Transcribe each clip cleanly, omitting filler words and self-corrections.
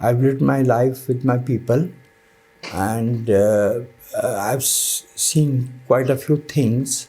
I've lived my life with my people and I've seen quite a few things।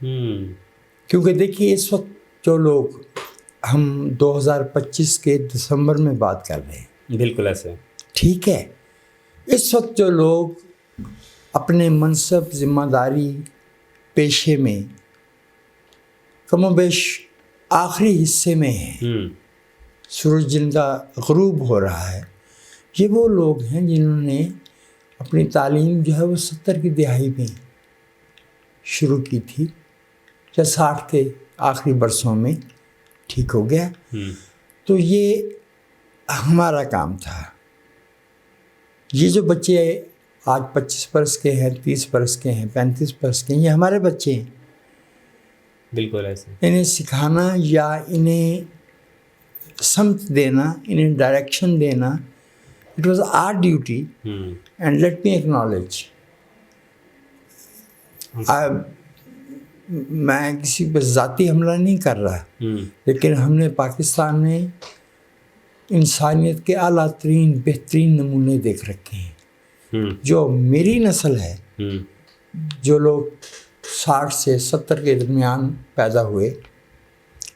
کیونکہ دیکھیے اس وقت جو لوگ ہم 2025 کے دسمبر میں بات کر رہے ہیں، بالکل ایسے، ٹھیک ہے، اس وقت جو لوگ اپنے منصب، ذمہ داری، پیشے میں کم و بیش آخری حصے میں ہیں، سورج جن کا غروب ہو رہا ہے، یہ وہ لوگ ہیں جنہوں نے اپنی تعلیم جو ہے وہ 70 کی دہائی میں شروع کی تھی یا 60 کے آخری برسوں میں ٹھیک ہو گیا. تو یہ ہمارا کام تھا. یہ جو بچے آج 25 برس کے ہیں، 30 برس کے ہیں، 35 برس کے ہیں، یہ ہمارے بچے ہیں. بالکل ایسے انہیں سکھانا یا انہیں سمت دینا، انہیں ڈائریکشن دینا، it was our duty. And let me acknowledge, میں کسی پہ ذاتی حملہ نہیں کر رہا، لیکن ہم نے پاکستان میں انسانیت کے اعلیٰ ترین بہترین نمونے دیکھ رکھے ہیں. جو میری نسل ہے، جو لوگ 60 سے 70 کے درمیان پیدا ہوئے،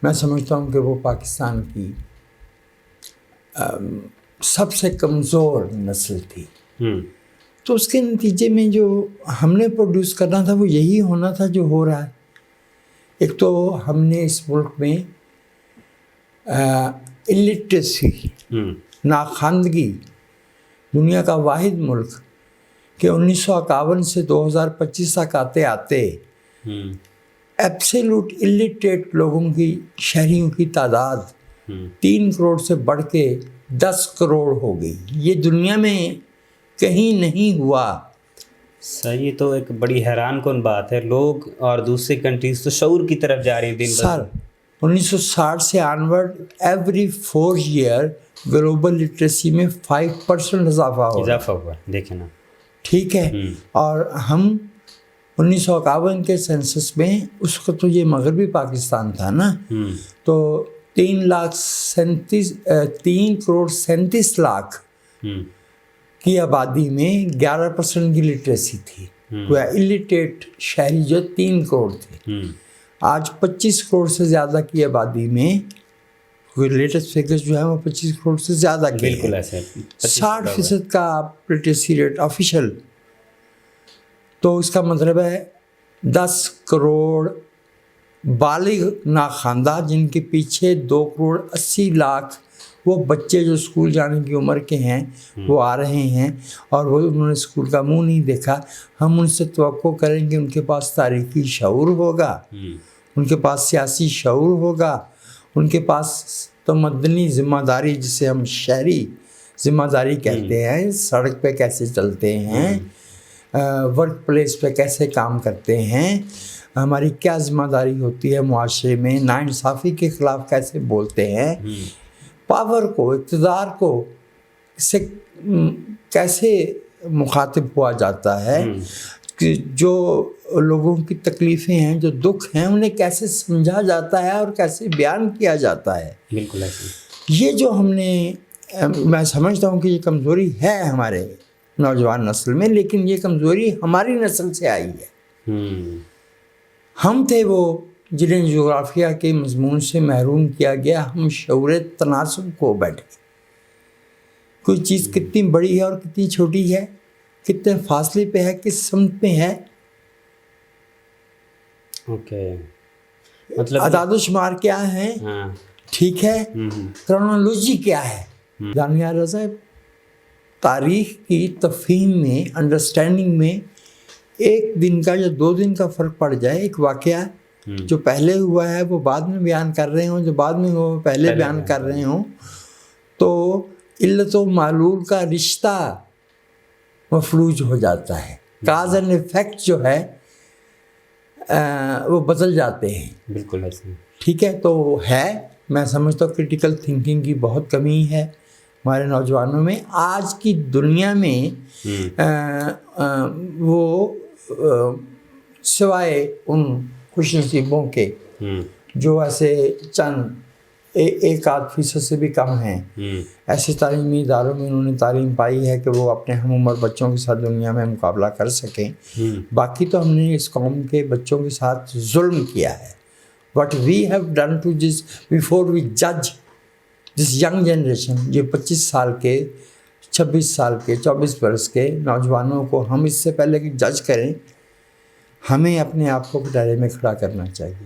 میں سمجھتا ہوں کہ وہ پاکستان کی سب سے کمزور نسل تھی. تو اس کے نتیجے میں جو ہم نے پروڈیوس کرنا تھا وہ یہی ہونا تھا جو ہو رہا ہے. ایک تو ہم نے اس ملک میں الٹریسی، ناخواندگی، دنیا کا واحد ملک کہ 1951 سے 2025 تک آتے آتے ایبسلیوٹ الٹریٹ لوگوں کی، شہریوں کی تعداد 3 کروڑ سے بڑھ کے 10 کروڑ ہو گئی. یہ دنیا میں کہیں نہیں ہوا. صحیح، تو ایک بڑی حیران کن بات ہے. لوگ اور دوسری کنٹریز تو شعور کی طرف جا رہے ہیں دن بدن. سر 1960 سے onward every 4 year global literacy میں 5% اضافہ ہوا، دیکھیں نا، ٹھیک ہے. اور ہم 1951 کے سینسس میں، اس کو تو یہ مغربی پاکستان تھا نا، تو 3 کروڑ 37 لاکھ کی آبادی میں 11% کی لٹریسی تھی. الٹریٹ شہری جو 3 کروڑ تھے. آج 25 کروڑ سے زیادہ کی آبادی میں لیٹسٹ فگرز جو ہے وہ 25 کروڑ سے زیادہ کی ہے. 60% کا لٹریسی ریٹ آفیشل. تو اس کا مطلب ہے 10 کروڑ بالغ ناخواندہ، جن کے پیچھے 2 کروڑ 80 لاکھ وہ بچے جو اسکول جانے کی عمر کے ہیں وہ آ رہے ہیں، اور وہ انہوں نے اسکول کا منہ نہیں دیکھا. ہم ان سے توقع کریں کہ ان کے پاس تاریخی شعور ہوگا، ان کے پاس سیاسی شعور ہوگا، ان کے پاس تمدنی ذمہ داری، جسے ہم شہری ذمہ داری کہتے ہیں، سڑک پہ کیسے چلتے ہیں، ورک پلیس پہ کیسے کام کرتے ہیں، ہماری کیا ذمہ داری ہوتی ہے معاشرے میں، ناانصافی کے خلاف کیسے بولتے ہیں، پاور کو، اقتدار کو سے کیسے مخاطب ہوا جاتا ہے، کہ جو لوگوں کی تکلیفیں ہیں، جو دکھ ہیں، انہیں کیسے سمجھا جاتا ہے اور کیسے بیان کیا جاتا ہے. بالکل ایسے. یہ جو ہم نے، میں سمجھتا ہوں کہ یہ کمزوری ہے ہمارے نوجوان نسل میں، لیکن یہ کمزوری ہماری نسل سے آئی ہے. ہم تھے وہ جنہیں جغرافیہ کے مضمون سے محروم کیا گیا. ہم شعور تناسب کو بیٹھے، کوئی چیز کتنی بڑی ہے اور کتنی چھوٹی ہے، کتنے فاصلے پہ ہے، کس سمت میں ہے. اوکے، مطلب اعداد و شمار کیا ہیں، ٹھیک ہے، کرونالوجی کیا ہے. دانیال رضا، تاریخ کی تفہیم میں، انڈرسٹینڈنگ میں 1 دن کا یا 2 دن کا فرق پڑ جائے، ایک واقعہ جو پہلے ہوا ہے وہ بعد میں بیان کر رہے ہوں، جو بعد میں وہ پہلے بیان کر رہے ہوں، تو علت و معلول کا رشتہ مفلوج ہو جاتا ہے. کاز اینڈ ایفیکٹ جو ہے وہ بدل جاتے ہیں. بالکل ایسے. ٹھیک ہے. تو ہے، میں سمجھتا ہوں کرٹیکل تھنکنگ کی بہت کمی ہے ہمارے نوجوانوں میں. آج کی دنیا میں وہ سوائے ان خوش نصیبوں کے جو ایسے چند ایک آدھ فیصد سے بھی کم ہیں. ایسے تعلیمی اداروں میں انہوں نے تعلیم پائی ہے کہ وہ اپنے ہم عمر بچوں کے ساتھ دنیا میں مقابلہ کر سکیں. باقی تو ہم نے اس قوم کے بچوں کے ساتھ ظلم کیا ہے. What we have done to this before we judge this young generation, یہ 25 سال کے 26 سال کے 24 برس کے نوجوانوں کو ہم اس سے پہلے کہ جج کریں ہمیں اپنے آپ کو پٹارے میں کھڑا کرنا چاہیے.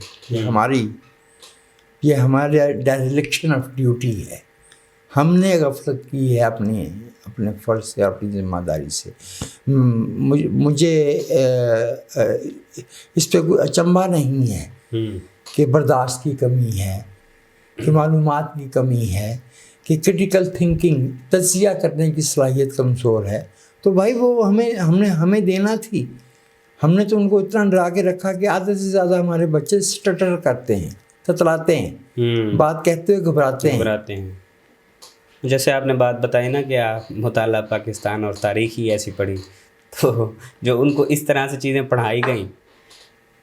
یہ ہمارا ڈائریکشن آف ڈیوٹی ہے. ہم نے غفلت کی ہے اپنے فرض سے اور اپنی ذمہ داری سے. مجھے اس پہ کوئی اچنبھا نہیں ہے کہ برداشت کی کمی ہے، کہ معلومات کی کمی ہے، کہ کرٹیکل تھنکنگ تجزیہ کرنے کی صلاحیت کمزور ہے. تو بھائی وہ ہمیں دینا تھی. ہم نے تو ان کو اتنا ڈرا کے رکھا کہ آدھے سے زیادہ ہمارے بچے سٹٹر کرتے ہیں، تتلاتے ہیں، بات کہتے ہوئے گھبراتے ہیں. جیسے آپ نے بات بتائی نا کہ آپ مطالعہ پاکستان اور تاریخ ہی ایسی پڑھی، تو جو ان کو اس طرح سے چیزیں پڑھائی گئیں،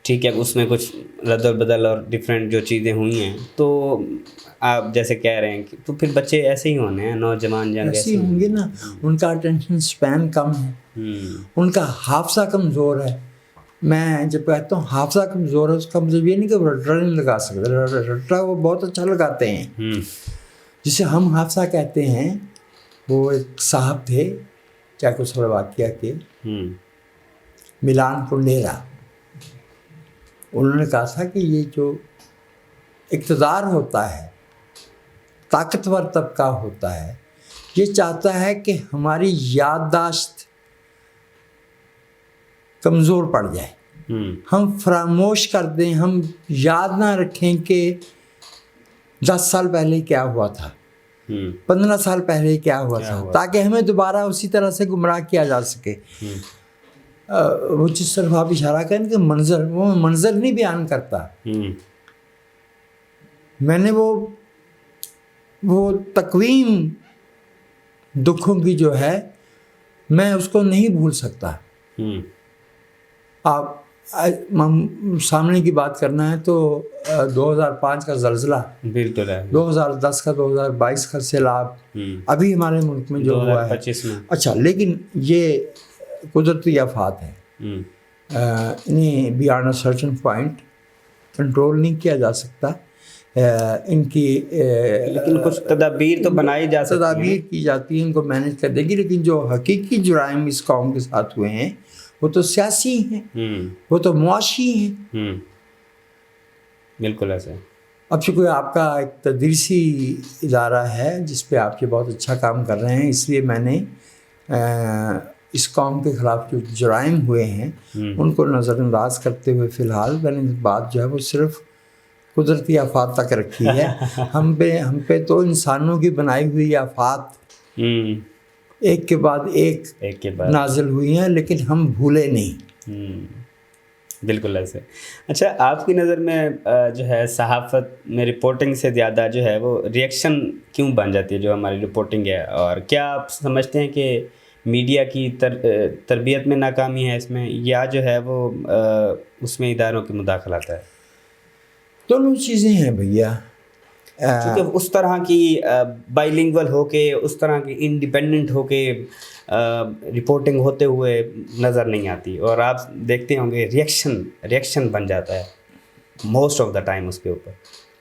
ٹھیک ہے، اس میں کچھ رد و بدل اور ڈفرینٹ جو چیزیں ہوئی ہیں، تو آپ جیسے کہہ رہے ہیں کہ تو پھر بچے ایسے ہی ہونے ہیں، نوجوان جنگ ایسے ہی ہوں گے نا. ان کا اٹینشن اسپین کم ہے، ان کا حافظہ کمزور ہے. میں جب کہتا ہوں حافظہ کمزور ہے اس کا مطلب یہ نہیں کہ وہ رٹا نہیں لگا سکتے. رٹا وہ بہت اچھا لگاتے ہیں. جسے ہم حافظہ کہتے ہیں، وہ ایک صاحب تھے چیکوسلوواکیہ کے، ملان کنڈیرا. انہوں نے کہا تھا کہ یہ جو اقتدار ہوتا ہے، طاقتور طبقہ ہوتا ہے، یہ چاہتا ہے کہ ہماری یادداشت کمزور پڑ جائے، ہم فراموش کر دیں، ہم یاد نہ رکھیں کہ 10 سال پہلے کیا ہوا تھا، 15 سال پہلے کیا ہوا تھا، تاکہ ہمیں دوبارہ اسی طرح سے گمراہ کیا جا سکے. وہ جس طرف آپ اشارہ کریں کہ وہ منظر نہیں بیان کرتا. میں نے وہ تقویم دکھوں کی جو ہے میں اس کو نہیں بھول سکتا. آپ سامنے کی بات کرنا ہے تو 2005 کا زلزلہ، بالکل 2010 کا 2022 کا سیلاب ابھی ہمارے ملک میں جو ہوا ہے. اچھا، لیکن یہ قدرتی آفات ہیں، انہیں beyond a certain point control نہیں کیا جا سکتا. ان کی لیکن کچھ تدابیر تو بنائی جا سکتی ہیں، تدابیر کی جاتی ہیں، ان کو مینیج کر دے گی. لیکن جو حقیقی جرائم اس قوم کے ساتھ ہوئے ہیں وہ تو سیاسی ہیں، وہ تو معاشی ہیں. بالکل ایسے. اب چونکہ آپ کا ایک تدریسی ادارہ ہے جس پہ آپ یہ بہت اچھا کام کر رہے ہیں، اس لیے میں نے اس قوم کے خلاف جو جرائم ہوئے ہیں ان کو نظر انداز کرتے ہوئے فی الحال میں نے بات جو ہے وہ صرف قدرتی آفات تک رکھی ہے. ہم پہ تو انسانوں کی بنائی ہوئی آفات ایک کے بعد ایک نازل ہوئی ہیں، لیکن ہم بھولے نہیں. بالکل ایسے. اچھا، آپ کی نظر میں جو ہے صحافت میں رپورٹنگ سے زیادہ جو ہے وہ ریئیکشن کیوں بن جاتی ہے جو ہماری رپورٹنگ ہے، اور کیا آپ سمجھتے ہیں کہ میڈیا کی تربیت میں ناکامی ہے اس میں، یا جو ہے وہ اس میں اداروں کی مداخلت ہے؟ دونوں چیزیں ہیں بھیا. کیونکہ اس طرح کی بائی لنگول ہو کے، اس طرح کی انڈیپینڈنٹ ہو کے رپورٹنگ ہوتے ہوئے نظر نہیں آتی، اور آپ دیکھتے ہوں گے ریئیکشن بن جاتا ہے موسٹ آف دا ٹائم اس کے اوپر.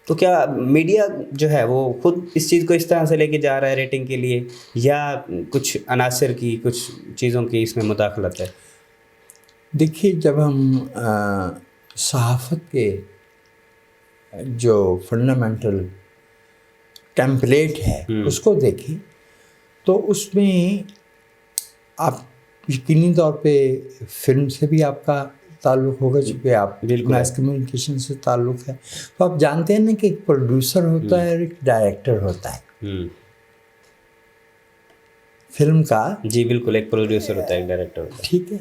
تو کیا میڈیا جو ہے وہ خود اس چیز کو اس طرح سے لے کے جا رہا ہے ریٹنگ کے لیے، یا کچھ عناصر کی، کچھ چیزوں کی اس میں مداخلت ہے؟ دیکھیے، جب ہم صحافت کے جو فنڈامنٹل ٹیمپلیٹ ہے اس کو دیکھیں تو اس میں آپ یقینی طور پہ فلم سے بھی آپ کا تعلق ہوگا، چونکہ آپ میس کمیونیکیشن سے تعلق ہے. تو آپ جانتے ہیں نا کہ ایک پروڈیوسر ہوتا ہے اور ایک ڈائریکٹر ہوتا ہے فلم کا. جی بالکل، ایک پروڈیوسر ہوتا ہے، ایک ڈائریکٹر ہوتا ہے. ٹھیک ہے.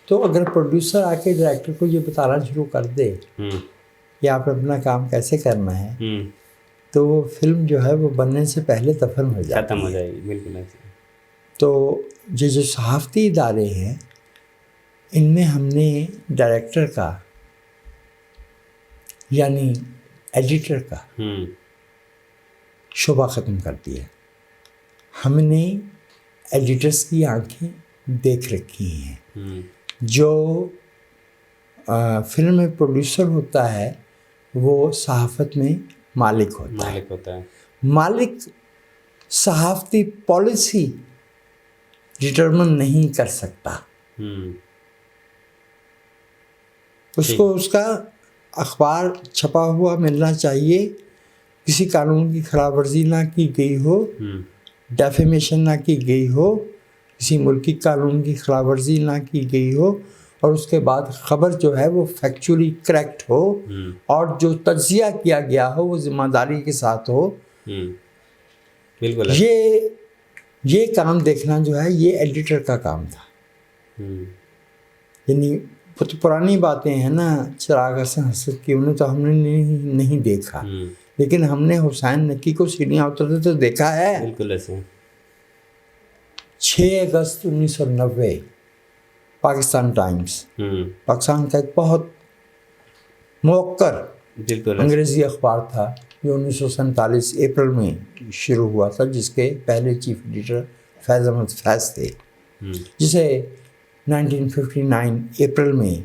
تو اگر پروڈیوسر آ کے ڈائریکٹر کو یہ بتانا شروع کر دے کہ آپ اپنا کام کیسے کرنا ہے، تو وہ فلم جو ہے وہ بننے سے پہلے دفن ہو جاتی ہے، ختم ہو جائے گی. بالکل ایسے. تو یہ جو صحافتی ادارے ہیں ان میں ہم نے ڈائریکٹر کا یعنی ایڈیٹر کا شعبہ ختم کر دیا. ہم نے ایڈیٹرس کی آنکھیں دیکھ رکھی ہیں. جو فلم میں پروڈیوسر ہوتا ہے وہ صحافت میں مالک ہوتا ہے. مالک صحافتی پالیسی ڈٹرمن نہیں کر سکتا. اس کو اس کا اخبار چھپا ہوا ملنا چاہیے, کسی قانون کی خلاف ورزی نہ کی گئی ہو, ڈیفیمیشن نہ کی گئی ہو, کسی ملکی قانون کی خلاف ورزی نہ کی گئی ہو, اور اس کے بعد خبر جو ہے وہ فیکچولی کریکٹ ہو, اور جو تجزیہ کیا گیا ہو وہ ذمہ داری کے ساتھ ہو. بالکل. یہ کام دیکھنا جو ہے یہ ایڈیٹر کا کام تھا. یعنی وہ تو پرانی باتیں ہیں نا, چراغ حسن حسرت کی, انہیں تو ہم نے نہیں دیکھا, لیکن ہم نے حسین نقی کو سیڑھیاں اترتے تو دیکھا ہے. بالکل ایسے. 6 اگست 1990 پاکستان ٹائمز, پاکستان کا ایک بہت موقر انگریزی اخبار تھا جو 1947 اپریل میں شروع ہوا تھا, جس کے پہلے چیف ایڈیٹر فیض احمد فیض تھے, جسے 1959 اپریل میں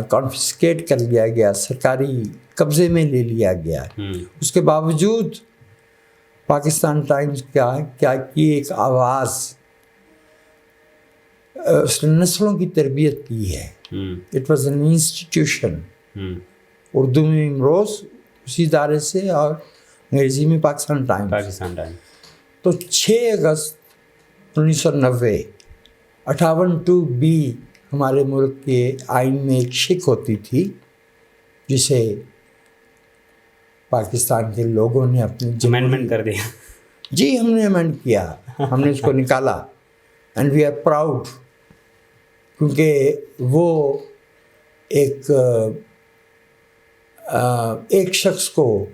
کانفسکیٹ کر لیا گیا, سرکاری قبضے میں لے لیا گیا. اس کے باوجود پاکستان ٹائمز کیا کی ایک آواز, اس نے نسلوں کی تربیت کی ہے. It was an institution. Urdu میں امروز اسی ادارے سے, اور انگریزی میں پاکستان ٹائمز. تو 6 اگست 1990 58(2)B ہمارے ملک کے آئین میں ایک شک ہوتی تھی, جسے پاکستان کے لوگوں نے اپنی امینڈمنٹ کر دیا. جی, ہم نے امینڈ کیا, ہم نے اس کو نکالا, اینڈ وی آر پراؤڈ, کیونکہ وہ ایک شخص کو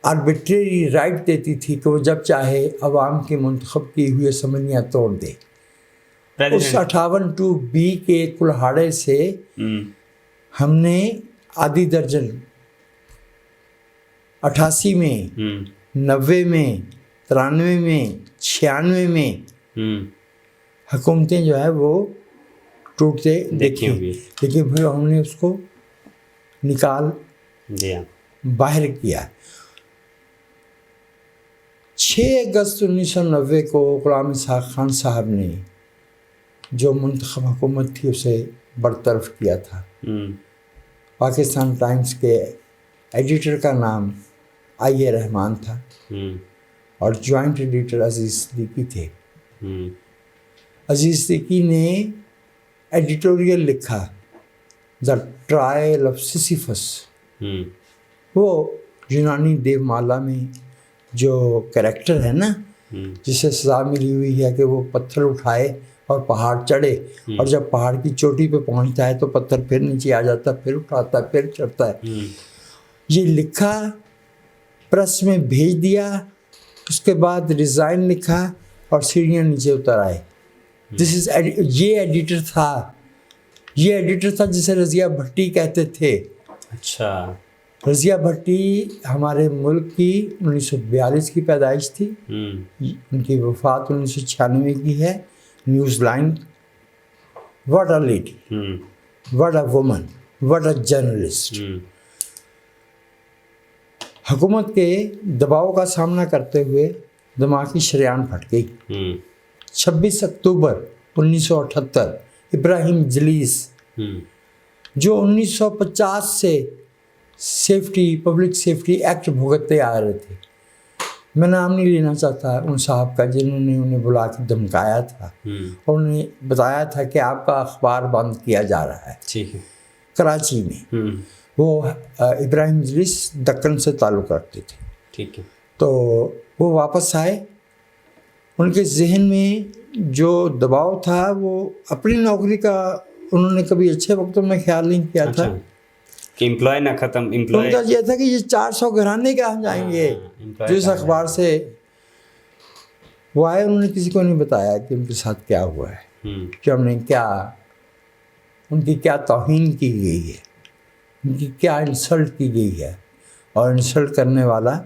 آربیٹری رائٹ دیتی تھی کہ وہ جب چاہے عوام کے منتخب کیے ہوئے اسمبلیاں توڑ دے. اس 58(2)B کے کلہاڑے سے ہم نے آدھی درجن 88 میں 90 میں 93 میں 96 میں حکومتیں جو ہے وہ ٹوٹتے دیکھی, لیکن پھر ہم نے اس کو نکال باہر کیا. 6 اگست 1990 کو غلام اسحاق خان صاحب نے جو منتخب حکومت تھی اسے برطرف کیا تھا. پاکستان ٹائمز کے ایڈیٹر کا نام آئی رحمان تھا, اور جوائنٹ ایڈیٹر عزیز صدیقی تھے. عزیز صدیقی نے ایڈیٹوریل لکھا دا ٹرائل آف سیسیفس. وہ یونانی دیو مالا میں جو کریکٹر ہے نا, جسے سزا ملی ہوئی ہے کہ وہ پتھر اٹھائے اور پہاڑ چڑھے, اور جب پہاڑ کی چوٹی پہ پہنچتا ہے تو پتھر پھر نیچے آ جاتا ہے, پھر اٹھاتا ہے, پھر چڑھتا ہے. یہ لکھا, پریس میں بھیج دیا, اس کے بعد ریزائن لکھا, اور سیڑھیاں نیچے اتر آئے. یہ ایڈیٹر تھا جسے رضیہ بھٹی کہتے تھے. اچھا. رضیہ بھٹی ہمارے ملک کی 1942 کی پیدائش تھی, ان کی وفات 1996 کی ہے. News line, what a lady, what a woman, what a journalist. حکومت کے دباؤ کا سامنا کرتے ہوئے دماغی شریان پھٹ گئی. 26 اکتوبر 1978 ابراہیم جلیس, جو 1950 سے پبلک سیفٹی ایکٹ بھگتتے آ رہے تھے, میں نام نہیں لینا چاہتا ان صاحب کا, جنہوں نے انہیں بلا کے دھمکایا تھا, اور انہیں بتایا تھا کہ آپ کا اخبار بند کیا جا رہا ہے کراچی میں. وہ ابراہیم جلیس دکن سے تعلق رکھتے تھے. ٹھیک ہے. تو وہ واپس آئے, ان کے ذہن میں جو دباؤ تھا وہ اپنی نوکری کا انہوں نے کبھی اچھے وقتوں میں خیال نہیں کیا تھا کہ امپلائی نہ ختم. ان کا یہ تھا کہ یہ 400 گھرانے کہاں جائیں گے جو اس اخبار سے وہ آئے. انہوں نے کسی کو نہیں بتایا کہ ان کے ساتھ کیا ہوا ہے, کہ ہم نے کیا ان کی کیا توہین کی گئی ہے, ان کی کیا انسلٹ کی گئی ہے, اور انسلٹ کرنے والا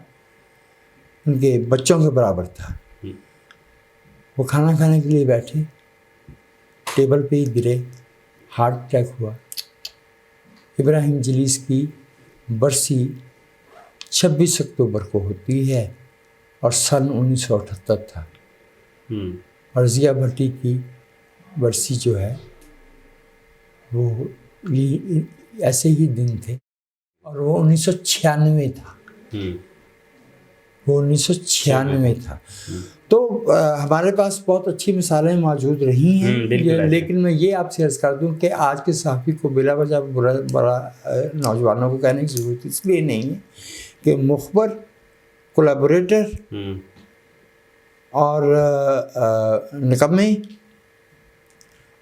ان کے بچوں کے برابر تھا. وہ کھانا کھانے کے لیے بیٹھے, ٹیبل پہ ہی گرے, ہارٹ اٹیک ہوا. ابراہیم جلیس کی برسی 26 اکتوبر کو ہوتی ہے اور سن 1978 تھا. اور ضیاء بھٹی کی برسی جو ہے وہ ایسے ہی دن تھے, اور وہ 1996 تھا. وہ 1996 تھا. تو ہمارے پاس بہت اچھی مثالیں موجود رہی ہیں, لیکن میں یہ آپ سے عرض کر دوں کہ آج کے صحافی کو بلا وجہ بڑا نوجوانوں کو کہنے کی ضرورت اس لیے نہیں ہے کہ مخبر, کولیبوریٹر اور نکمے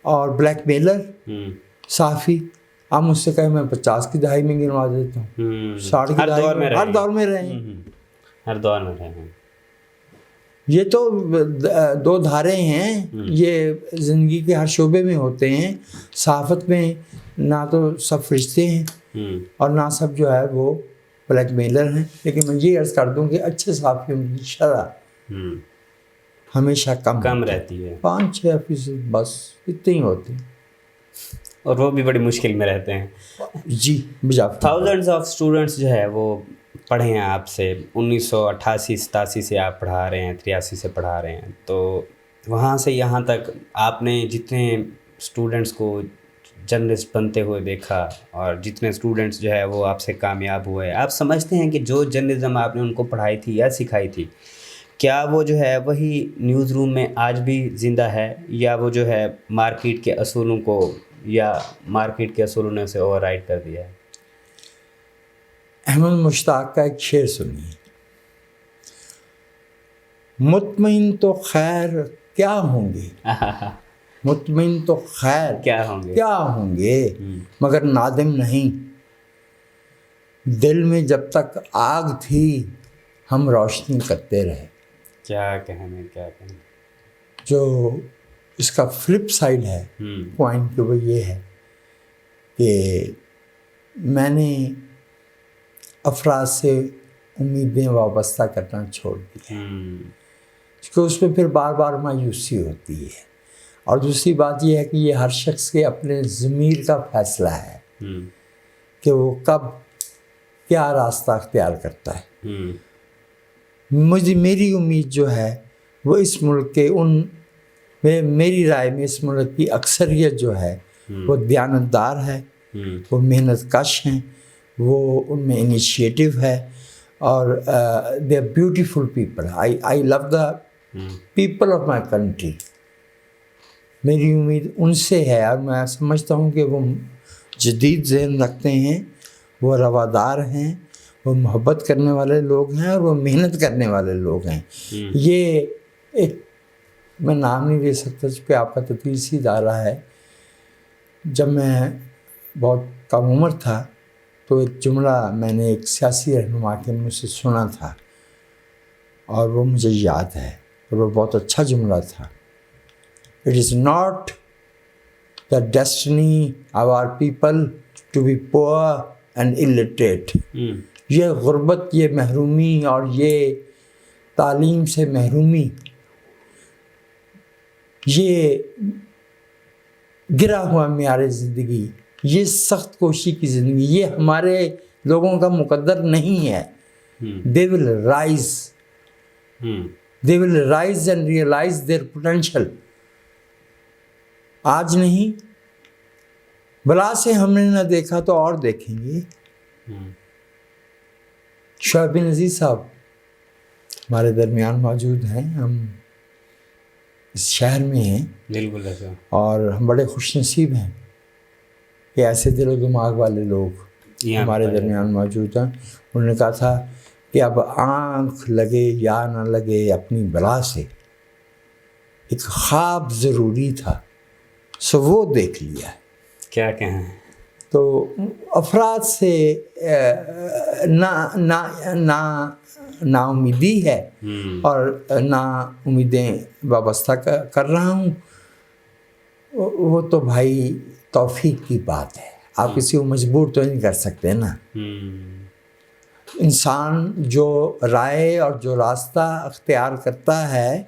اور بلیک میلر صحافی, آپ مجھ سے کہیں میں 50 کی دہائی میں گنوا دیتا ہوں, 60 کی دہائی میں, ہر دور میں رہے ہیں, ہر دور میں رہے ہیں. یہ تو 2 دھارے ہیں, یہ زندگی کے ہر شعبے میں ہوتے ہیں. صحافت میں نہ تو سب فرشتے ہیں اور نہ سب جو ہے وہ بلیک میلر ہیں, لیکن میں یہ عرض کر دوں کہ اچھے صحافیوں کی شرح ہمیشہ کم رہتی ہے, 5-6% بس اتنے ہی ہوتے ہیں, اور وہ بھی بڑی مشکل میں رہتے ہیں. جی تھاؤزنڈز آف اسٹوڈنٹس جو ہے وہ پڑھے ہیں آپ سے, 1988-87 سے آپ پڑھا رہے ہیں, 83 سے پڑھا رہے ہیں. تو وہاں سے یہاں تک آپ نے جتنے اسٹوڈنٹس کو جرنلسٹ بنتے ہوئے دیکھا اور جتنے اسٹوڈنٹس جو ہے وہ آپ سے کامیاب ہوئے, آپ سمجھتے ہیں کہ جو جرنلزم آپ نے ان کو پڑھائی تھی یا سکھائی تھی, کیا وہ جو ہے وہی نیوز روم میں آج بھی زندہ ہے, یا وہ جو ہے مارکیٹ کے اصولوں کو یا مارکیٹ کے اصولوں نے اسے اوور رائڈ کر دیا ہے؟ احمد مشتاق کا ایک شعر سنیے, مطمئن تو خیر کیا ہوں گے, مطمئن تو خیر کیا ہوں گے مگر نادم نہیں, دل میں جب تک آگ تھی ہم روشنی کرتے رہے. کیا کہنے. جو اس کا فلپ سائڈ ہے پوائنٹ وہ یہ ہے کہ میں نے افراد سے امیدیں وابستہ کرنا چھوڑ دیا, کیونکہ اس میں پھر بار بار مایوسی ہوتی ہے. اور دوسری بات یہ ہے کہ یہ ہر شخص کے اپنے ضمیر کا فیصلہ ہے کہ وہ کب کیا راستہ اختیار کرتا ہے. میری امید جو ہے وہ اس ملک کے میری رائے میں اس ملک کی اکثریت جو ہے وہ دیانتدار ہے, وہ محنت کش ہیں, وہ ان میں انیشیٹو ہے, اور they are beautiful people. I love the people of my country. میری امید ان سے ہے, اور میں سمجھتا ہوں کہ وہ جدید ذہن رکھتے ہیں, وہ روادار ہیں, وہ محبت کرنے والے لوگ ہیں, اور وہ محنت کرنے والے لوگ ہیں. یہ ایک میں نام نہیں لے سکتا چونکہ آپ کا تدریسی ادارہ ہے. جب میں بہت کم عمر تھا تو ایک جملہ میں نے ایک سیاسی رہنما کے منہ سے سنا تھا, اور وہ مجھے یاد ہے, اور وہ بہت اچھا جملہ تھا. It is not the destiny of our people to be poor and illiterate. یہ غربت, یہ محرومی اور یہ تعلیم سے محرومی, یہ گرا ہوا معیار زندگی, یہ سخت کوشی کی زندگی, یہ ہمارے لوگوں کا مقدر نہیں ہے. They will rise. They will rise and realize their potential. آج نہیں, بلا سے ہم نے نہ دیکھا تو اور دیکھیں گے. شعیب نذیر صاحب ہمارے درمیان موجود ہیں, ہم اس شہر میں ہیں, بالکل ایسا, اور ہم بڑے خوش نصیب ہیں کہ ایسے دل و دماغ والے لوگ ہمارے درمیان موجود ہیں. انہوں نے کہا تھا کہ اب آنکھ لگے یا نہ لگے اپنی بلا سے, ایک خواب ضروری تھا سو وہ دیکھ لیا. کیا کہیں, تو افراد سے نا امیدی ہے اور نا امیدیں وابستہ کر رہا ہوں. وہ تو بھائی توفیق کی بات ہے, آپ کسی کو مجبور تو نہیں کر سکتے نا. انسان جو رائے اور جو راستہ اختیار کرتا ہے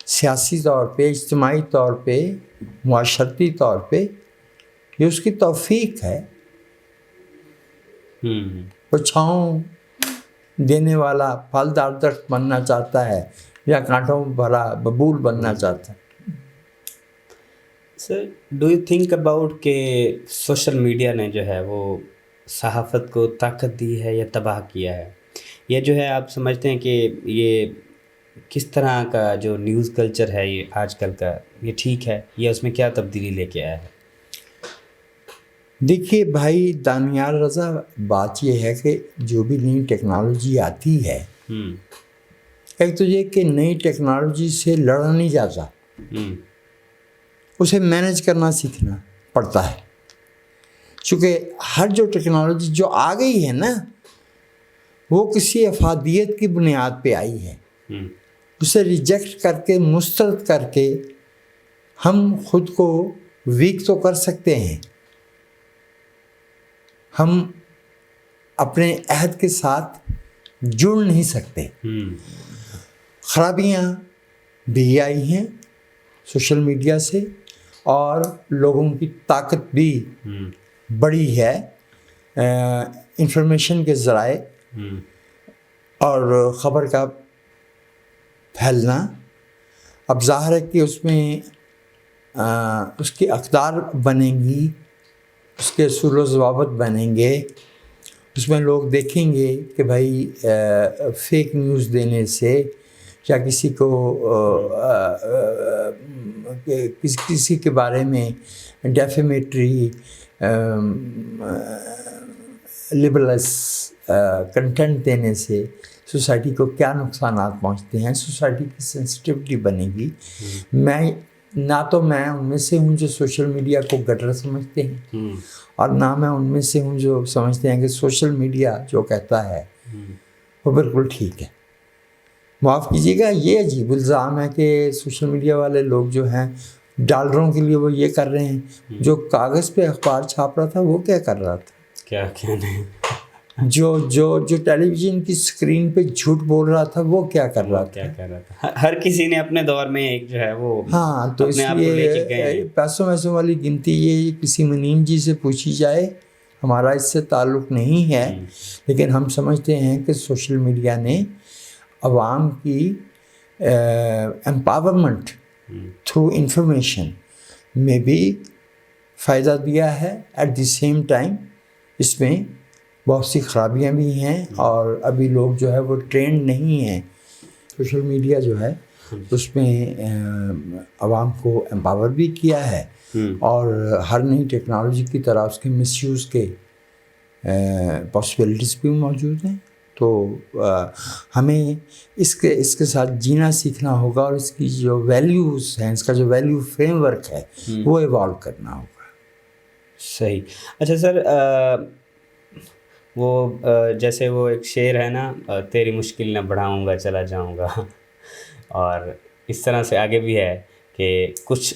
سیاسی طور پہ، اجتماعی طور پہ، معاشرتی طور پہ، یہ اس کی توفیق ہے. وہ چھاؤں دینے والا پھلدار درخت بننا چاہتا ہے یا کانٹوں بھرا ببول بننا چاہتا ہے. Sir do you think about کہ سوشل میڈیا نے جو ہے وہ صحافت کو طاقت دی ہے یا تباہ کیا ہے؟ یہ جو ہے آپ سمجھتے ہیں کہ یہ کس طرح کا جو نیوز کلچر ہے یہ آج کل کا، یہ ٹھیک ہے یا اس میں کیا تبدیلی لے کے آیا ہے؟ دیکھیے بھائی دانیال رضا، بات یہ ہے کہ جو بھی نئی ٹیکنالوجی آتی ہے، ایک تو یہ کہ نئی ٹیکنالوجی سے لڑا نہیں جاتا، اسے مینج کرنا سیکھنا پڑتا ہے. چونکہ ہر جو ٹیکنالوجی جو آ گئی ہے نا، وہ کسی افادیت کی بنیاد پہ آئی ہے. اسے ریجیکٹ کر کے، مسترد کر کے ہم خود کو ویک تو کر سکتے ہیں، ہم اپنے عہد کے ساتھ جڑ نہیں سکتے. خرابیاں بھی آئی ہیں سوشل میڈیا سے، اور لوگوں کی طاقت بھی بڑی ہے انفارمیشن کے ذرائع اور خبر کا پھیلنا. اب ظاہر ہے کہ اس میں اس کی اقدار بنیں گی، اس کے اصول و ضوابط بنیں گے. اس میں لوگ دیکھیں گے کہ بھائی فیک نیوز دینے سے یا کسی کو کسی کے بارے میں ڈیفیمیٹری لبرلس کنٹینٹ دینے سے سوسائٹی کو کیا نقصانات پہنچتے ہیں. سوسائٹی کی سینسٹیوٹی بنے گی. میں ان میں سے ہوں جو سوشل میڈیا کو گٹر سمجھتے ہیں، اور نہ میں ان میں سے ہوں جو سمجھتے ہیں کہ سوشل میڈیا جو کہتا ہے وہ بالکل ٹھیک ہے. معاف کیجیے گا، یہ عجیب الزام ہے کہ سوشل میڈیا والے لوگ جو ہیں ڈالروں کے لیے وہ یہ کر رہے ہیں. جو کاغذ پہ اخبار چھاپ رہا تھا وہ کیا کر رہا تھا؟ کیا نہیں. جو ٹیلی ویژن کی اسکرین پہ جھوٹ بول رہا تھا وہ کیا کر رہا تھا؟ ہر کسی نے اپنے دور میں ایک جو ہے وہ، ہاں، تو اس لیے پیسوں والی گنتی یہ کسی منیم جی سے پوچھی جائے، ہمارا اس سے تعلق نہیں ہے. لیکن ہم سمجھتے ہیں کہ سوشل میڈیا نے عوام کی امپاورمنٹ تھرو انفارمیشن میں بھی فائدہ دیا ہے. ایٹ دی سیم ٹائم اس میں بہت سی خرابیاں بھی ہیں، اور ابھی لوگ جو ہے وہ ٹرینڈ نہیں ہیں. سوشل میڈیا جو ہے اس میں عوام کو امپاور بھی کیا ہے، اور ہر نئی ٹیکنالوجی کی طرح اس کے مس یوز کے پاسبلٹیز بھی موجود ہیں. تو ہمیں اس کے ساتھ جینا سیکھنا ہوگا، اور اس کی جو ویلیوز ہیں، اس کا جو ویلیو فریم ورک ہے وہ ایوالو کرنا ہوگا. صحیح. اچھا سر، وہ جیسے وہ ایک شعر ہے نا، تیری مشکل نہ بڑھاؤں گا چلا جاؤں گا، اور اس طرح سے آگے بھی ہے کہ کچھ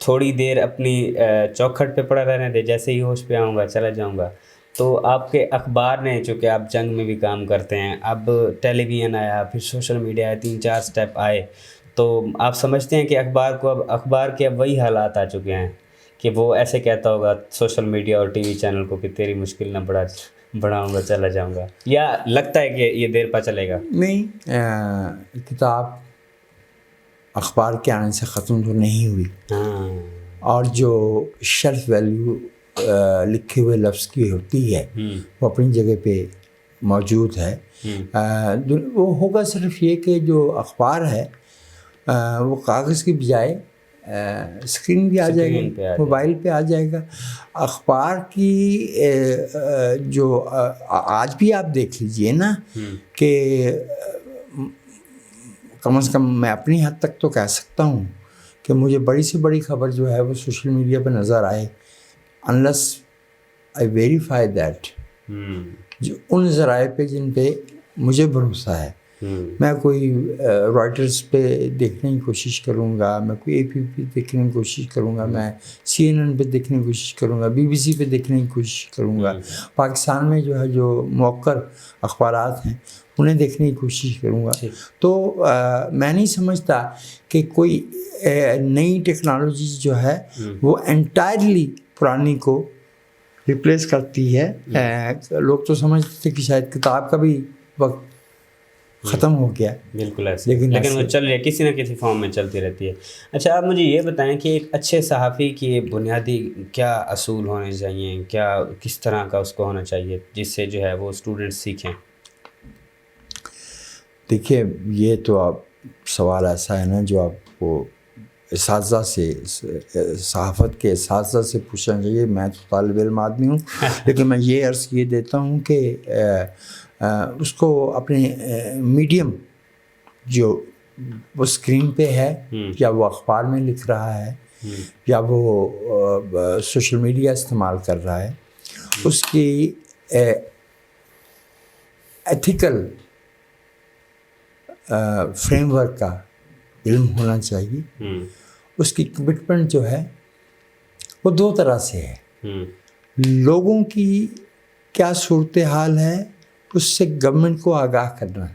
تھوڑی دیر اپنی چوکھٹ پہ پڑا رہنے دے، جیسے ہی ہوش پہ آؤں گا چلا جاؤں گا. تو آپ کے اخبار نے، چونکہ آپ جنگ میں بھی کام کرتے ہیں، اب ٹیلی ویژن آیا، پھر سوشل میڈیا آیا، 3-4 اسٹیپ آئے، تو آپ سمجھتے ہیں کہ اخبار کے اب وہی حالات آ چکے ہیں کہ وہ ایسے کہتا ہوگا سوشل میڈیا اور ٹی وی چینل کو کہ تیری مشکل نہ بڑھاؤں گا چلا جاؤں گا، یا لگتا ہے کہ یہ دیر پا چلے گا؟ نہیں، کتاب اخبار کے آنے سے ختم تو نہیں ہوئی، اور جو شیلف ویلیو لکھے ہوئے لفظ کی ہوتی ہے وہ اپنی جگہ پہ موجود ہے. وہ ہوگا صرف یہ کہ جو اخبار ہے وہ کاغذ کی بجائے اسکرین پہ آ جائے گا، موبائل پہ آ جائے گا. اخبار کی جو آج بھی آپ دیکھ لیجئے نا کہ کم از کم میں اپنی حد تک تو کہہ سکتا ہوں کہ مجھے بڑی سے بڑی خبر جو ہے وہ سوشل میڈیا پہ نظر آئے، unless I verify that، جو ان ذرائع پہ جن پہ مجھے بھروسہ ہے. میں کوئی رائٹرز پہ دیکھنے کی کوشش کروں گا, میں کوئی اے پی پہ دیکھنے کی کوشش کروں گا, میں CNN پہ دیکھنے کی کوشش کروں گا, BBC پہ دیکھنے کی کوشش کروں گا, پاکستان میں جو ہے جو موقر اخبارات ہیں انہیں دیکھنے کی کوشش کروں گا. تو میں نہیں سمجھتا کہ کوئی نئی ٹیکنالوجی جو ہے وہ انٹائرلی پرانی کو ریپلیس کرتی ہے. لوگ تو سمجھتے تھے کہ شاید کتاب کا بھی وقت ختم ہو گیا. بالکل ایسے, لیکن وہ چل رہی ہے, کسی نہ کسی فارم میں چلتی رہتی ہے. اچھا آپ مجھے یہ بتائیں کہ ایک اچھے صحافی کی بنیادی کیا اصول ہونے چاہیے, کیا کس طرح کا اس کو ہونا چاہیے جس سے جو ہے وہ اسٹوڈنٹ سیکھیں؟ دیکھیے یہ تو آپ سوال ایسا ہے نا جو آپ کو اساتذہ سے, صحافت کے اساتذہ سے پوچھنا چاہیے. میں تو طالب علم آدمی ہوں, لیکن میں یہ عرض یہ دیتا ہوں کہ اس کو اپنے میڈیم جو وہ اسکرین پہ ہے یا وہ اخبار میں لکھ رہا ہے یا وہ سوشل میڈیا استعمال کر رہا ہے, اس کی ایتھیکل فریم ورک کا علم ہونا چاہیے. اس کی کمٹمنٹ جو ہے وہ دو طرح سے ہے. لوگوں کی کیا صورتحال ہے اس سے گورنمنٹ کو آگاہ کرنا,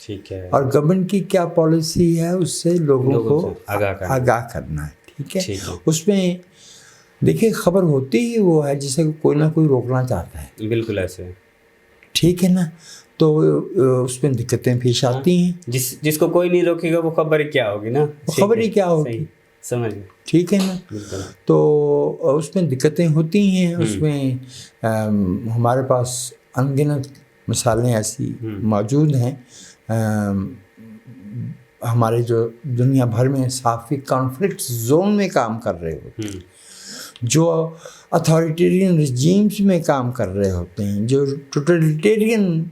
ٹھیک ہے, اور گورنمنٹ کی کیا پالیسی ہے اس سے لوگوں کو آگاہ کرنا ہے. ٹھیک ہے, اس میں دیکھیے خبر ہوتی ہی وہ ہے جسے کوئی نہ کوئی روکنا چاہتا ہے. بالکل ایسے, ٹھیک ہے نا, تو اس میں دقتیں پیش آتی ہیں. جس کو کوئی نہیں روکے گا وہ خبر کیا ہوگی نا, خبر ہی کیا ہوگی, سمجھ گئے, ٹھیک ہے نا. تو اس میں دقتیں ہوتی ہیں. اس میں ہمارے پاس ان گنت مثالیں ایسی موجود ہیں. ہمارے جو دنیا بھر میں صحافی کانفلکٹ زون میں کام کر رہے ہوتے ہیں, جو اتھارٹیرین رجیمز میں کام کر رہے ہوتے ہیں, جو ٹوٹلیٹیرین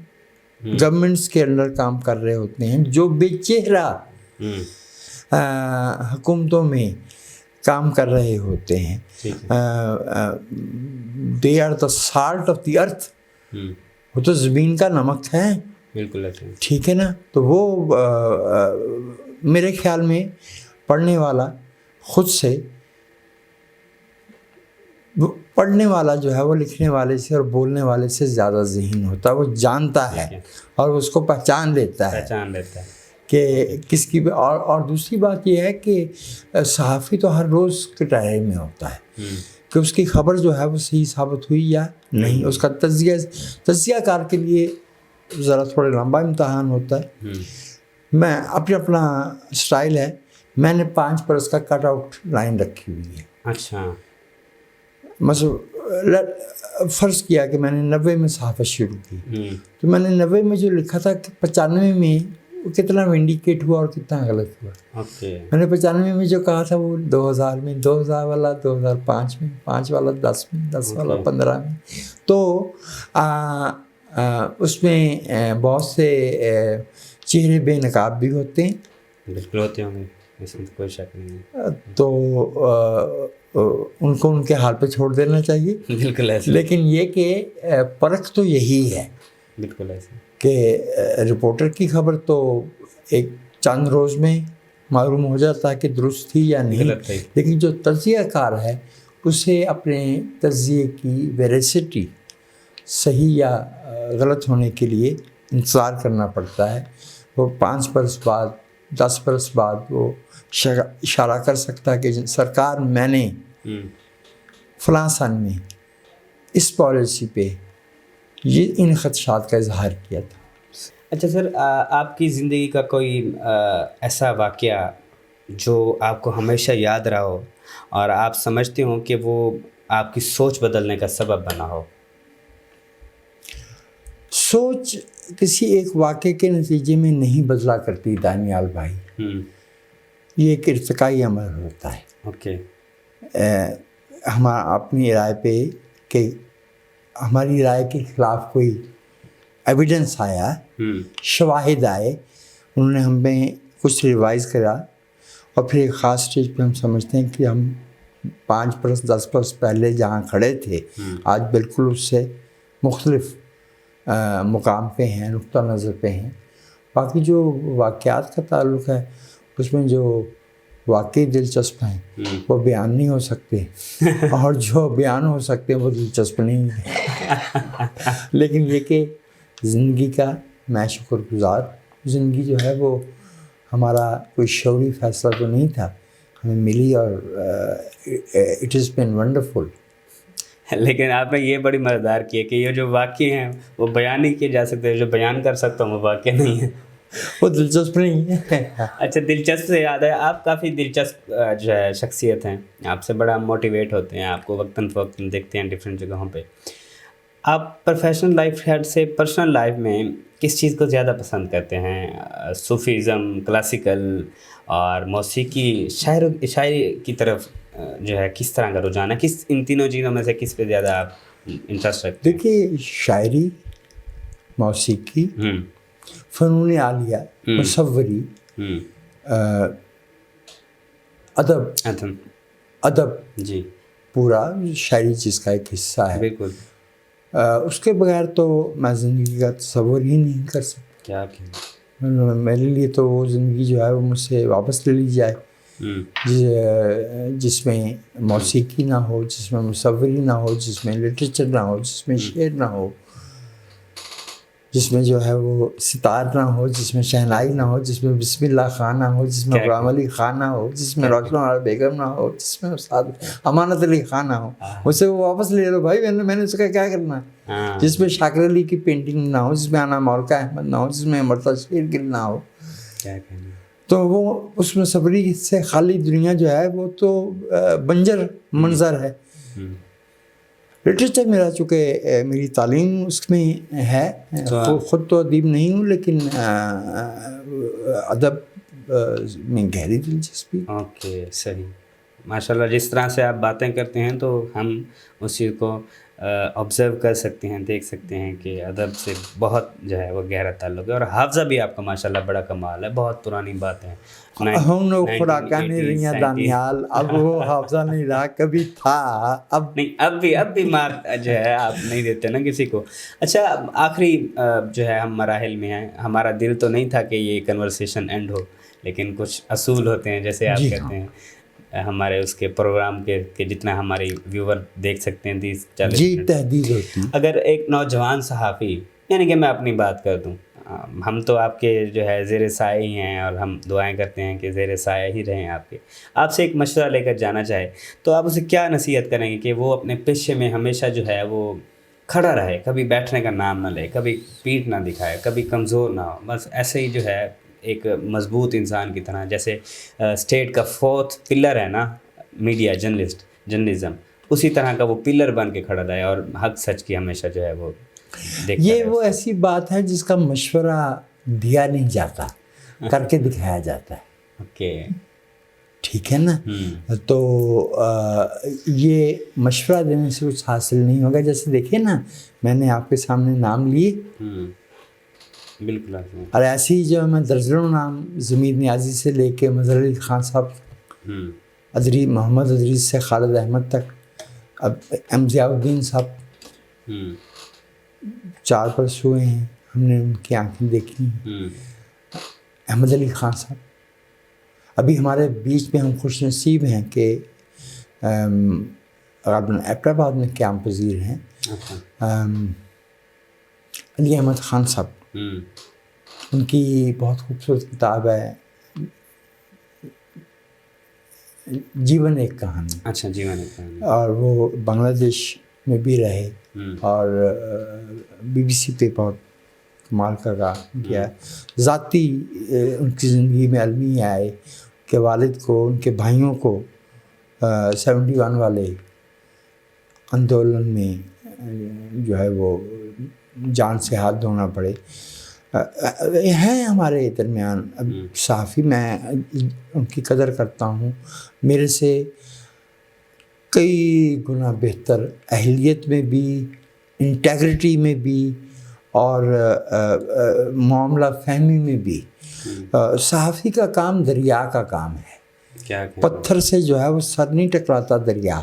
گورنمنٹس کے اندر کام کر رہے ہوتے ہیں, جو بے چہرہ حکومتوں میں کام کر رہے ہوتے ہیں. They are the salt of the earth, وہ تو زمین کا نمک ہے. بالکل ٹھیک ہے نا. تو وہ میرے خیال میں پڑھنے والا خود سے, پڑھنے والا جو ہے وہ لکھنے والے سے اور بولنے والے سے زیادہ ذہین ہوتا ہے. وہ جانتا ہے اور اس کو پہچان لیتا ہے کہ کس کی. اور دوسری بات یہ ہے کہ صحافی تو ہر روز کٹہرے میں ہوتا ہے کہ اس کی خبر جو ہے وہ صحیح ثابت ہوئی یا نہیں. اس کا تجزیہ کار کے لیے ذرا تھوڑا لمبا امتحان ہوتا ہے. میں اپنا اسٹائل ہے, میں نے 5 برس کا کٹ آؤٹ لائن رکھی ہوئی ہے. اچھا, مثلا فرض کیا کہ میں نے 90 میں صحافت شروع کی, تو میں نے 90 میں جو لکھا تھا کہ 95 میں وہ کتنا انڈیکیٹ ہوا اور کتنا غلط ہوا. میں نے 95 میں جو کہا تھا وہ 2000 میں, 2000 والا 2005 میں, 5 والا 10 میں, 10 والا 15 میں. تو اس میں بہت سے چہرے بے نقاب بھی ہوتے ہیں. بالکل ہوتے ہوں گے, اس میں کوئی شک نہیں ہے. تو ان کو ان کے حال پہ چھوڑ دینا چاہیے. بالکل ایسے, لیکن یہ کہ پرکھ تو یہی ہے. بالکل ایسے کہ رپورٹر کی خبر تو ایک چند روز میں معلوم ہو جاتا ہے کہ درست تھی یا نہیں, لیکن جو تجزیہ کار ہے اسے اپنے تجزیے کی ویریسٹی صحیح یا غلط ہونے کے لیے انتظار کرنا پڑتا ہے. وہ 5 برس بعد 10 برس بعد وہ اشارہ کر سکتا ہے کہ سرکار میں نے فلاں سن میں اس پالیسی پہ یہ ان خدشات کا اظہار کیا تھا. اچھا سر, آپ کی زندگی کا کوئی ایسا واقعہ جو آپ کو ہمیشہ یاد رہا ہو اور آپ سمجھتے ہوں کہ وہ آپ کی سوچ بدلنے کا سبب بنا ہو؟ سوچ کسی ایک واقعے کے نتیجے میں نہیں بدلا کرتی دانیال بھائی, یہ ایک ارتقائی عمل ہوتا ہے. اوکے, ہم اپنی رائے پہ کہ ہماری رائے کے خلاف کوئی ایویڈنس آیا, شواہد آئے, انہوں نے ہمیں کچھ ریوائز کرا, اور پھر ایک خاص اسٹیج پہ ہم سمجھتے ہیں کہ ہم 5 برس 10 برس پہلے جہاں کھڑے تھے آج بالکل اس سے مختلف مقام پہ ہیں, نقطہ نظر پہ ہیں. باقی جو واقعات کا تعلق ہے اس میں جو واقعی دلچسپ ہیں وہ بیان نہیں ہو سکتے، اور جو بیان ہو سکتے ہیں وہ دلچسپ نہیں ہے۔ لیکن یہ کہ زندگی کا میں شکر گزار، زندگی جو ہے وہ ہمارا کوئی شعوری فیصلہ تو نہیں تھا، ہمیں ملی، اور اٹ از بین ونڈرفل۔ لیکن آپ نے یہ بڑی مزیدار کی ہے کہ یہ جو واقعے ہیں وہ بیان نہیں کیے جا سکتے، جو بیان کر سکتا ہوں وہ واقعہ نہیں ہے، وہ دلچسپ نہیں ہے۔ اچھا، دلچسپ سے یاد ہے، آپ کافی دلچسپ جو ہے شخصیت ہیں، آپ سے بڑا موٹیویٹ ہوتے ہیں، آپ کو وقتاً فوقتاً دیکھتے ہیں ڈفرینٹ جگہوں پہ۔ آپ پروفیشنل لائف ہیڈ سے پرسنل لائف میں کس چیز کو زیادہ پسند کرتے ہیں؟ صوفیزم، کلاسیکل اور موسیقی، شاعری کی طرف جو ہے کس طرح کا رجحان ہے؟ کس ان تینوں چیزوں میں سے کس پہ زیادہ آپ انٹرسٹ رکھتے ہیں؟ دیکھیے، شاعری، موسیقی، فنون عالیہ، مصوری، ادب، جی پورا شاعری جس کا ایک حصہ ہے، بالکل، اس کے بغیر تو میں زندگی کا تصور ہی نہیں کر سکتا۔ کیا میرے لیے تو وہ زندگی جو ہے وہ مجھ سے واپس لے لی جائے جس میں موسیقی نہ ہو، جس میں مصوری نہ ہو، جس میں لٹریچر نہ ہو، جس میں شعر نہ ہو، جس میں جو ہے وہ ستار نہ ہو، جس میں شہنائی نہ ہو، جس میں بسم اللہ خان نہ ہو، جس میں غلام علی خان نہ ہو، جس میں روشن لال بیگم نہ ہو، جس میں استاد امانت علی خان نہ ہو۔ اسے وہ واپس لے لو بھائی، میں نے اس کا کیا کرنا ہے؟ جس میں شاکر علی کی پینٹنگ نہ ہو، جس میں انا مولکہ احمد نہ ہو، جس میں مرتضی شیر گل نہ ہو، تو وہ اس میں صبری سے خالی دنیا جو ہے وہ تو بنجر منظر ہے۔ لٹریچر میرا چونکہ میری تعلیم اس میں ہے، خود تو ادیب نہیں ہوں، لیکن ادب میں گہری دلچسپی۔ اوکے، صحیح، ماشاء اللہ۔ جس طرح سے آپ باتیں کرتے ہیں تو ہم اس چیز کو آبزرو کر سکتے ہیں، دیکھ سکتے ہیں کہ ادب سے بہت جو ہے وہ گہرا تعلق ہے، اور حافظہ بھی آپ کا ماشاء اللہ بڑا کمال ہے، بہت پرانی بات ہے۔ ہم لوگ خوراکاں نہیں رہیاں دانیال، اب وہ حافظہ نہیں رہا، کبھی تھا، اب نہیں، اب بھی مار جو ہے آپ نہیں دیتے نا کسی کو۔ اچھا، آخری جو ہے ہم مراحل میں ہیں، ہمارا دل تو نہیں تھا کہ یہ کنورسیشن اینڈ ہو، لیکن کچھ اصول ہوتے ہیں جیسے آپ کہتے ہیں ہمارے اس کے پروگرام کے جتنا ہمارے ویور دیکھ سکتے ہیں 30-40 منٹ، تحدید ہوتی۔ اگر ایک نوجوان صحافی، یعنی کہ میں اپنی بات کر دوں، ہم تو آپ کے جو ہے زیر سایہ ہی ہیں، اور ہم دعائیں کرتے ہیں کہ زیر سایہ ہی رہیں آپ سے ایک مشورہ لے کر جانا چاہے تو آپ اسے کیا نصیحت کریں گے کہ وہ اپنے پیشے میں ہمیشہ جو ہے وہ کھڑا رہے، کبھی بیٹھنے کا نام نہ لے، کبھی پیٹھ نہ دکھائے، کبھی کمزور نہ ہو، بس ایسے ہی جو ہے ایک مضبوط انسان کی طرح، جیسے اسٹیٹ کا 4th پلر ہے نا میڈیا، جرنلزم، اسی طرح کا وہ پلر بن کے کھڑا رہے اور حق سچ کی ہمیشہ جو ہے وہ دیکھتا یہ رہے۔ وہ ایسی بات ہے جس کا مشورہ دیا نہیں جاتا، کر کے دکھایا جاتا ہے۔ اوکے، ٹھیک ہے نا؟ تو یہ مشورہ دینے سے کچھ حاصل نہیں ہوگا۔ جیسے دیکھیں نا، میں نے آپ کے سامنے نام لیے، بالکل، اور ایسے ہی جو میں درجنوں نام ضمیر نیازی سے لے کے مظہر علی خان صاحب، محمد ادریس سے خالد احمد تک، اب ایم ضیاء الدین صاحب 4 برس ہوئے ہیں ہم نے ان کی آنکھیں دیکھی ہیں، احمد علی خان صاحب۔ ابھی ہمارے بیچ میں ہم خوش نصیب ہیں کہ ایبٹ آباد میں قیام پذیر ہیں علی احمد خان صاحب، ان کی بہت خوبصورت کتاب ہے جیون ایک کہانی۔ اچھا، جیون ایک کہانی، اور وہ بنگلہ دیش میں بھی رہے، اور BBC پہ بہت کمال کا کام کیا ہے۔ ذاتی ان کی زندگی میں المیہ آئے کہ والد کو، ان کے بھائیوں کو 71 والے آندولن میں جو ہے وہ جان سے ہاتھ دھونا پڑے، ہیں ہمارے درمیان صحافی۔ میں ان کی قدر کرتا ہوں، میرے سے کئی گنا بہتر اہلیت میں بھی، انٹیگریٹی میں بھی، اور معاملہ فہمی میں بھی۔ صحافی کا کام دریا کا کام ہے، پتھر سے جو ہے وہ سر نہیں ٹکراتا دریا،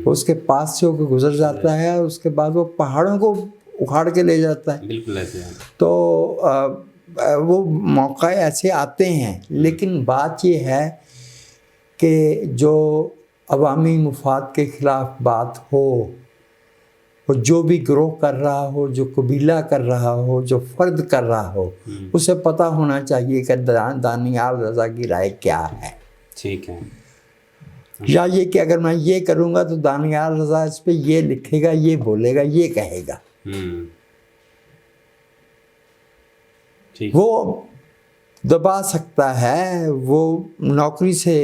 اس کے پاس سے ہو کے گزر جاتا ہے، اور اس کے بعد وہ پہاڑوں کو اکھاڑ کے لے جاتا ہے۔ بالکل ایسے۔ تو وہ موقع ایسے آتے ہیں، لیکن بات یہ ہے کہ جو عوامی مفاد کے خلاف بات ہو، اور جو بھی گروہ کر رہا ہو، جو قبیلہ کر رہا ہو، جو فرد کر رہا ہو، اسے پتہ ہونا چاہیے کہ دانیال رضا کی رائے کیا ہے. ٹھیک ہے. یا یہ کہ اگر میں یہ کروں گا تو دانیال رضا اس پہ یہ لکھے گا، یہ بولے گا، یہ کہے گا. وہ دبا سکتا ہے، وہ نوکری سے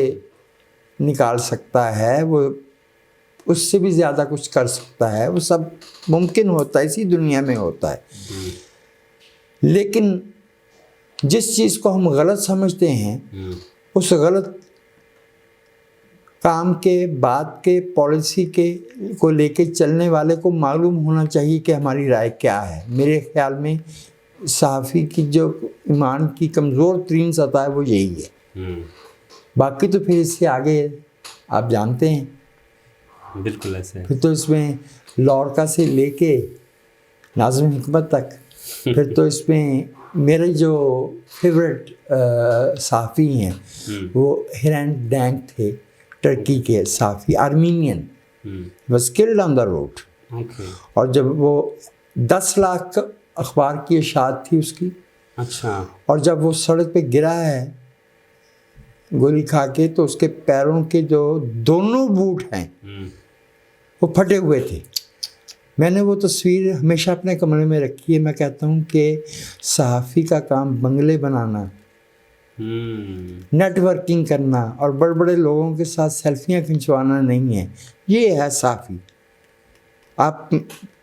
نکال سکتا ہے، وہ اس سے بھی زیادہ کچھ کر سکتا ہے. وہ سب ممکن ہوتا ہے، اسی دنیا میں ہوتا ہے. لیکن جس چیز کو ہم غلط سمجھتے ہیں، اس غلط کام کے، بات کے، پالیسی کے کو لے کے چلنے والے کو معلوم ہونا چاہیے کہ ہماری رائے کیا ہے. میرے خیال میں صحافی کی جو ایمان کی کمزور ترین سطح ہے وہ یہی ہے. باقی تو پھر اس سے آگے آپ جانتے ہیں. بالکل ایسے پھر تو اس میں لورکا سے لے کے ناظم حکمت تک، پھر تو اس میں میرے جو فیوریٹ صحافی ہیں وہ ہیرینڈ ڈینک تھے، ٹرکی کے صحافی، Armenian, was killed on the road. اور جب وہ 10 لاکھ اخبار کی اشاعت تھی اس کی. اچھا. اور جب وہ سڑک پہ گرا ہے گولی کھا کے، تو اس کے پیروں کے جو دونوں بوٹ ہیں وہ پھٹے ہوئے تھے. میں نے وہ تصویر ہمیشہ اپنے کمرے میں رکھی ہے. میں کہتا ہوں کہ صحافی کا کام بنگلے بنانا، نیٹ ورکنگ کرنا اور بڑے بڑے لوگوں کے ساتھ سیلفیاں کھنچوانا نہیں ہے. یہ ہے صحافی. آپ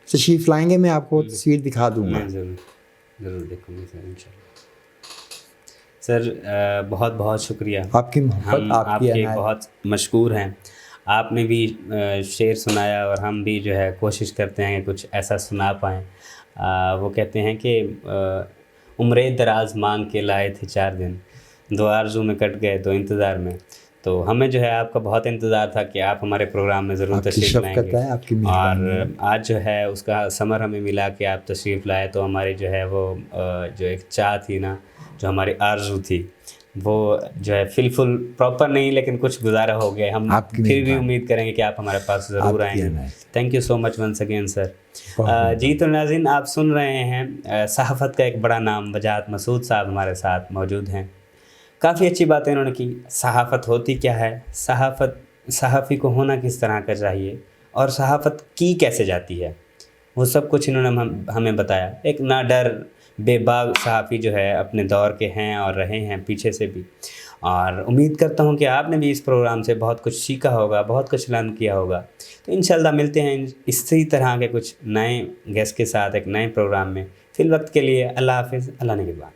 تشریف لائیں گے، میں آپ کو تصویر دکھا دوں گا. ضرور دیکھوں گا سر، انشاءاللہ. سر بہت بہت شکریہ. آپ کی محبت، آپ کے بہت مشکور ہیں. آپ نے بھی شعر سنایا اور ہم بھی جو ہے کوشش کرتے ہیں کہ کچھ ایسا سنا پائیں. وہ کہتے ہیں کہ عمرے دراز مانگ کے لائے تھے 4 دن، 2 آرزو میں کٹ گئے 2 انتظار میں. تو ہمیں جو ہے آپ کا بہت انتظار تھا کہ آپ ہمارے پروگرام میں ضرور تشریف لائیں گے. اور آج جو ہے اس کا ثمر ہمیں ملا کہ آپ تشریف لائے. تو ہماری جو ہے وہ جو ایک چاہ تھی نا، جو ہماری آرزو تھی، وہ جو ہے فل پراپر نہیں لیکن کچھ گزارا ہو گیا. ہم پھر بھی امید کریں گے کہ آپ ہمارے پاس ضرور آئیں گے. Thank you so much once again sir. جی تو ناظرین، آپ سن رہے ہیں صحافت کا ایک بڑا نام وجاہت مسعود صاحب ہمارے ساتھ موجود ہیں. کافی اچھی باتیں انہوں نے کی. صحافت ہوتی کیا ہے، صحافی کو ہونا کس طرح کا چاہیے، اور صحافت کی کیسے جاتی ہے، وہ سب کچھ انہوں نے ہمیں بتایا. ایک نہ ڈر بے باک صحافی جو ہے اپنے دور کے ہیں اور رہے ہیں پیچھے سے بھی. اور امید کرتا ہوں کہ آپ نے بھی اس پروگرام سے بہت کچھ سیکھا ہوگا، بہت کچھ لرن کیا ہوگا. تو انشاءاللہ ملتے ہیں اسی طرح کے کچھ نئے گیسٹ کے ساتھ ایک نئے پروگرام میں. فی الوقت کے لیے اللہ حافظ، اللہ نگہبان.